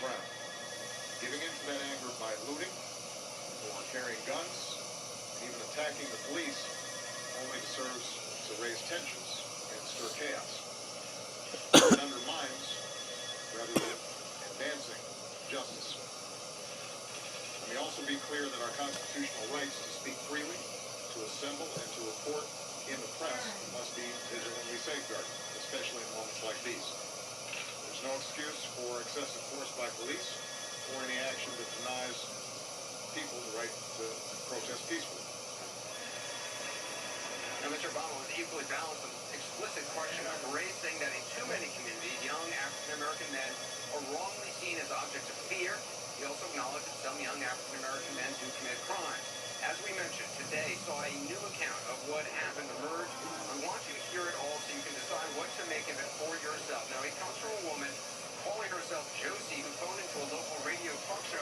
ground. Giving in to that anger by looting or carrying guns, and even attacking the police only serves to raise tensions and stir chaos. It undermines rather than advancing justice. Let me also be clear that our constitutional rights to speak freely, to assemble, and to report in the press must be vigilantly safeguarded, especially in moments like these. There's no excuse for excessive force by police or any action that denies people the right to protest peacefully. Now, Mr. Obama was equally balanced and explicit question of race, saying that in too many communities, young African-American men are wrongly seen as objects of fear. He also acknowledged that some young African-American men do commit crimes. As we mentioned, today saw a new account of what happened emerge. I want you to hear it all so you can decide what to make of it for yourself. Now, it comes from a woman calling herself Josie, who phoned into a local radio talk show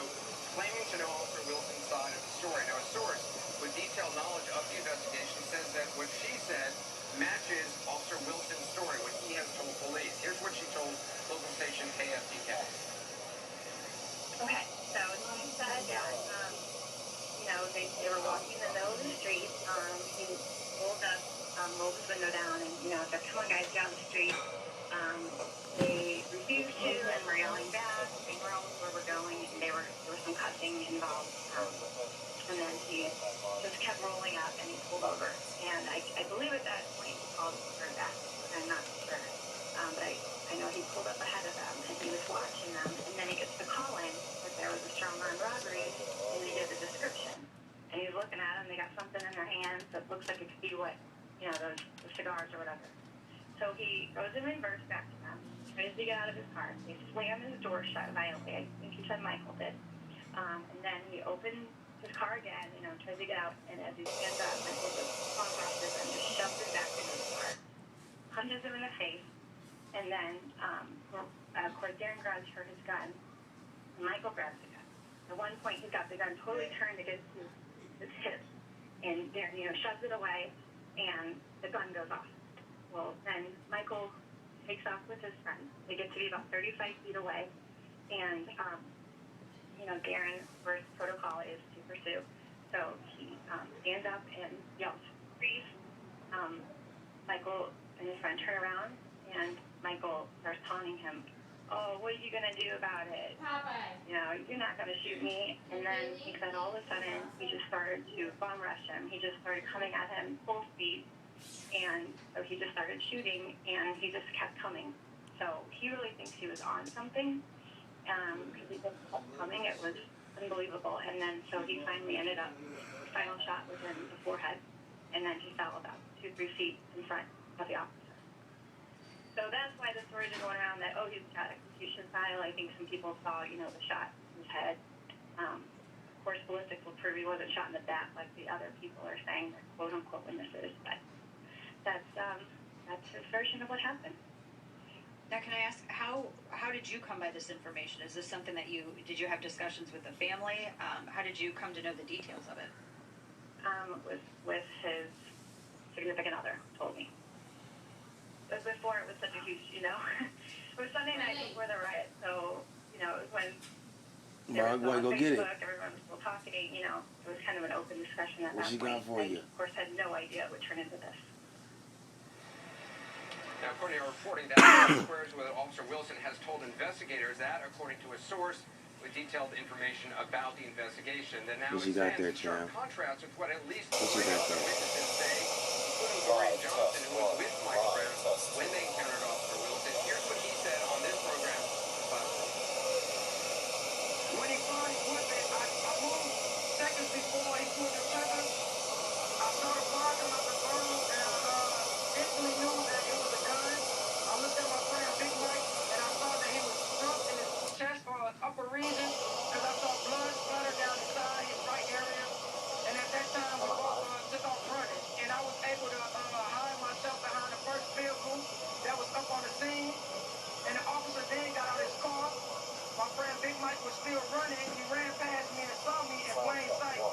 claiming to know Officer Wilson's side of the story. Now, a source with detailed knowledge of the investigation says that what she said matches Officer Wilson's story, what he has told police. Here's what she told local station KFDK. Okay, so he said that, they were walking in the middle of the street. He pulled up, rolled his window down, and, said, come on, guys, get on the street. They refused to and were yelling back. They were almost where we're going, and there was some cussing involved. And then he just kept rolling up, and he pulled over. And I believe at that point he called for a back. I'm not sure. But I know he pulled up ahead of them, and he was watching them. And then he gets the call in that there was a strong armed robbery, and he did the description. And he's looking at them. They got something in their hands that looks like it could be what, those cigars or whatever. So he goes in reverse back to them, tries to get out of his car. They slam his door shut violently. I think he said Michael did. And then he opened his car again, tries to get out. And as he stands up, Michael just falls off his and just shoves him back into his car, punches him in the face. And then, of course, Darren grabs for his gun, and Michael grabs the gun. At one point, he's got the gun totally turned against his hip, and Darren, shoves it away, and the gun goes off. Well, then Michael takes off with his friend. They get to be about 35 feet away, and, Darren, first protocol is to pursue. So he stands up and yells, freeze. Michael and his friend turn around, and Michael starts taunting him, oh, what are you going to do about it? Papa. You're not going to shoot me. And then he said all of a sudden he just started to bum rush him. He just started coming at him full speed. And so he just started shooting, and he just kept coming. So he really thinks he was on something because he just kept coming. It was unbelievable. And then so he finally ended up, the final shot was in the forehead, and then he fell about 2-3 feet in front of the officer. So that's why the stories are going around that, he was shot execution style. I think some people saw, the shot in his head. Of course, ballistics will prove he wasn't shot in the back like the other people are saying, they're quote-unquote witnesses. But that's his version of what happened. Now, can I ask, how did you come by this information? Is this something that did you have discussions with the family? How did you come to know the details of it? With his significant other told me. It was before it was such a huge, it was Sunday night before the riot, so, it was when there was on Facebook, everyone was still talking, it was kind of an open discussion at that point. I, of course, had no idea it would turn into this. Now, according to our reporting, that squares with Officer Wilson has told investigators that, according to a source with detailed information about the investigation, that now it stands in sharp contrast with what at least three other witnesses say, including Brian Johnson, who was with Michael Brown when they encountered Officer Wilson. Here's what he said on this program. When he fired his weapon, I moved seconds before he pulled the trigger. I started barking like a girl, and instantly knew that it was a gun. I looked at my friend Big Mike, and I saw that he was struck in his chest for an upper reason, because I saw blood splatter down his side, his right area. And at that time, we both took off running, and I was able to hide myself behind the first vehicle that was up on the scene. And the officer then got out his car. My friend Big Mike was still running. He ran past me and saw me in plain sight.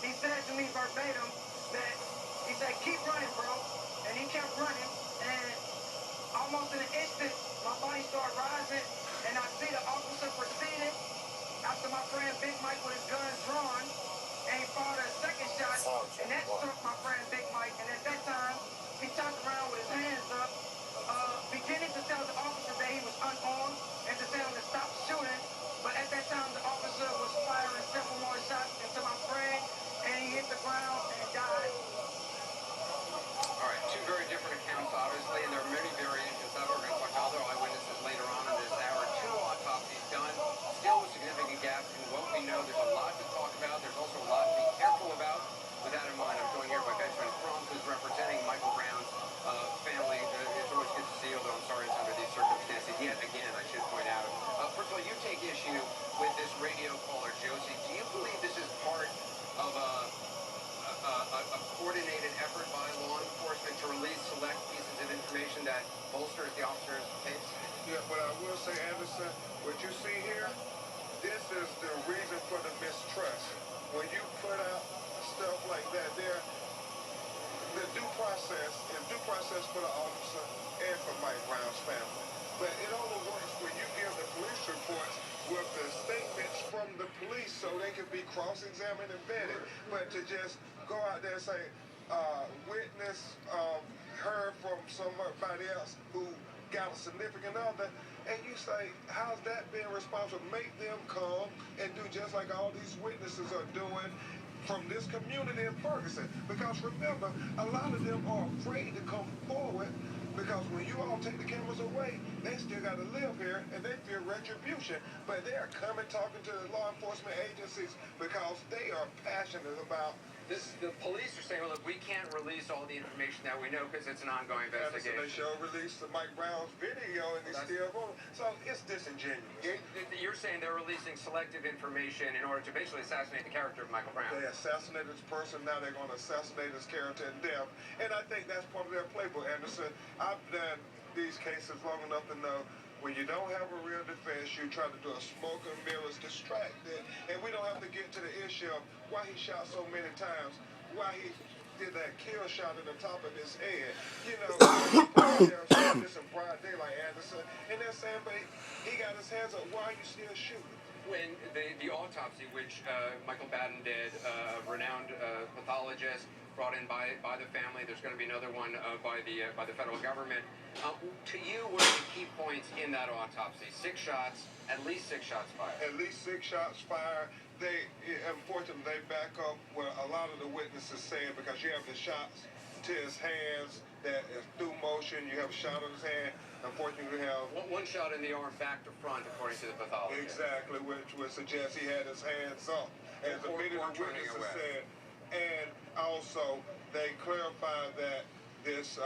He said to me verbatim that, he said, keep running, bro. And he kept running, and almost in an instant, my volume started rising, and I see the officer proceeded after my friend Big Mike with his gun drawn, and he fired a second shot, and that struck my friend Big Mike. And at that time, he turned around with his hands up, beginning to tell the officer that he was unarmed and to tell him to stop shooting. But at that time, the officer was firing several more shots into my friend, and he hit the ground and died. All right, two very different accounts, obviously, and there are many variations of it. We're going to talk to other eyewitnesses later on in this hour. Two autopsies done, still a significant gap in what we know. There's a lot to talk about. There's also a lot to be careful about. With that in mind, I'm joined here by Benjamin Crump, who's representing Michael Brown's family. It's always good to see, although I'm sorry it's under these circumstances. Yet again, I should point out. First of all, you take issue with this radio caller, Josie. Do you believe this is part of a coordinated effort by law enforcement to release select pieces of information that bolsters the officer's case? Yeah, but I will say, Anderson, what you see here, this is the reason for the mistrust. When you put out stuff like that, there, the due process is due process for the officer and for Mike Brown's family. But it only works when you give the police reports with the statements from the police so they can be cross-examined and vetted. But to just go out there and say, witness heard from somebody else who got a significant other, and you say, how's that being responsible? Make them come and do just like all these witnesses are doing from this community in Ferguson. Because remember, a lot of them are afraid to come forward because when you all take the cameras away, they still got to live here and they fear retribution. But they are coming talking to the law enforcement agencies because they are passionate about The police are saying, well, look, we can't release all the information that we know because it's an ongoing Anderson. investigation. They show released the Mike Brown's video and they still going. So it's disingenuous. You're saying they're releasing selective information in order to basically assassinate the character of Michael Brown. They assassinated this person, now they're going to assassinate his character in death. And I think that's part of their playbook, Anderson. I've done these cases long enough to know when you don't have a real defense, you try to do a smoke and mirrors distracted. And we don't have to get to the issue of why he shot so many times, why he did that kill shot in the top of his head. You know, they're shooting this in broad daylight, Anderson. And they're saying, but he got his hands up, why are you still shooting? When the autopsy, which Michael Baden did, renowned pathologist, brought in by the family, there's going to be another one by the federal government. To you, what are the key points in that autopsy? 6 shots, at least 6 shots fired. At least 6 shots fired. Unfortunately, they back up what a lot of the witnesses saying because you have the shots to his hands that is through motion. You have a shot on his hand. Unfortunately, we have one shot in the arm back to front, according to the pathologist. exactly, which would suggest he had his hands up, as the many of the witnesses said. And also, they clarified that this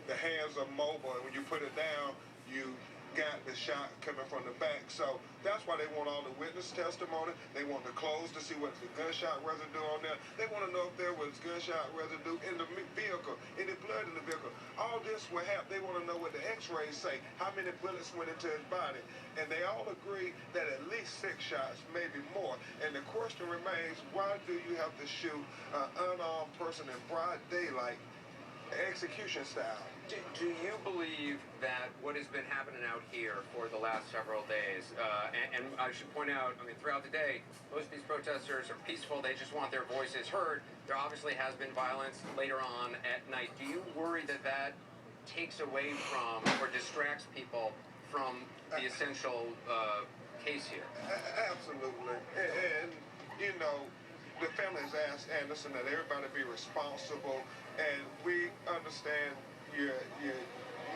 the hands are mobile, and when you put it down, you got the shot coming from the back. So that's why they want all the witness testimony. They want the clothes to see what's the gunshot residue on there. They want to know if there was gunshot residue in the vehicle, any blood in the vehicle. All this will happen. They want to know what the x-rays say, how many bullets went into his body. And they all agree that at least 6 shots, maybe more. And the question remains, why do you have to shoot an unarmed person in broad daylight, execution style? Do you believe that what has been happening out here for the last several days, and I should point out, I mean, throughout the day, most of these protesters are peaceful. They just want their voices heard. There obviously has been violence later on at night. Do you worry that that takes away from or distracts people from the essential case here? Absolutely. And, you know, the family has asked Anderson that everybody be responsible, and we understand you're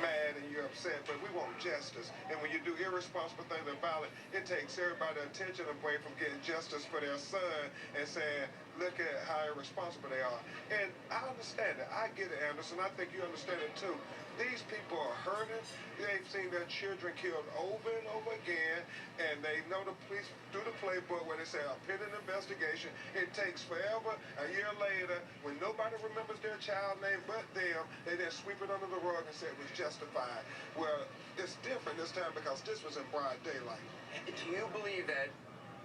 mad and you're upset, but we want justice. And when you do irresponsible things and violent, it takes everybody's attention away from getting justice for their son and saying, look at how irresponsible they are. And I understand it. I get it, Anderson. I think you understand it too. These people are hurting. They've seen their children killed over and over again, and they know the police do the playbook where they say a pending investigation. It takes forever. A year later, when nobody remembers their child name but them, they then sweep it under the rug and say it was justified. Well, it's different this time because this was in broad daylight. Do you believe that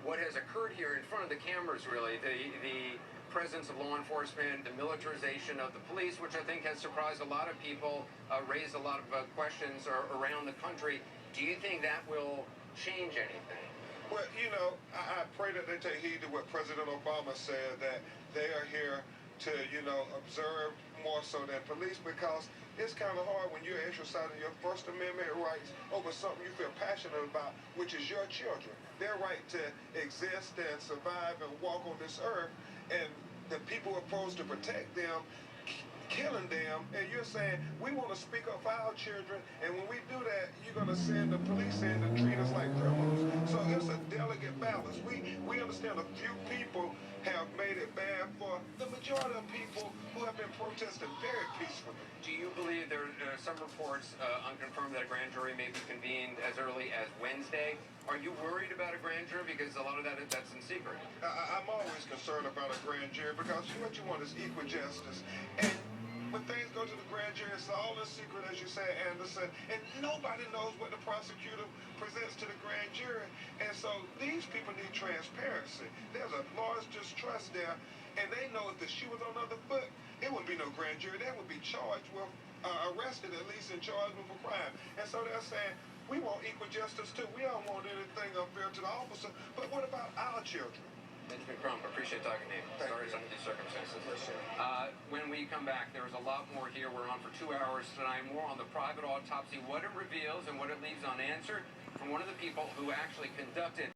what has occurred here in front of the cameras, really, the presence of law enforcement, the militarization of the police, which I think has surprised a lot of people, raised a lot of questions around the country. Do you think that will change anything? Well, you know, I pray that they take heed to what President Obama said, that they are here to, you know, observe more so than police, because it's kind of hard when you're exercising your First Amendment rights over something you feel passionate about, which is your children. Their right to exist and survive and walk on this earth, and the people who are supposed to protect them killing them, and you're saying we want to speak up for our children, and when we do that, you're going to send the police in to treat us like criminals. So it's a delicate balance. We understand a few people have made it bad for the majority of people who have been protesting very peacefully. Do you believe there are some reports, unconfirmed, that a grand jury may be convened as early as Wednesday? Are you worried about a grand jury? Because a lot of that's in secret. I'm always concerned about a grand jury, because what you want is equal justice. And when things go to the grand jury, it's all in secret, as you say, Anderson, and nobody knows what the prosecutor presents to the grand jury. And so these people need transparency. There's a large distrust there, and they know if the shoe was on the other foot, it wouldn't be no grand jury. They would be charged with, arrested at least, and charged with a crime. And so they're saying, we want equal justice too. We don't want anything unfair to the officer, but what about our children? Benjamin Crump, appreciate talking to you. Sorry some of these circumstances. When we come back, there is a lot more here. We're on for 2 hours tonight. More on the private autopsy, what it reveals and what it leaves unanswered from one of the people who actually conducted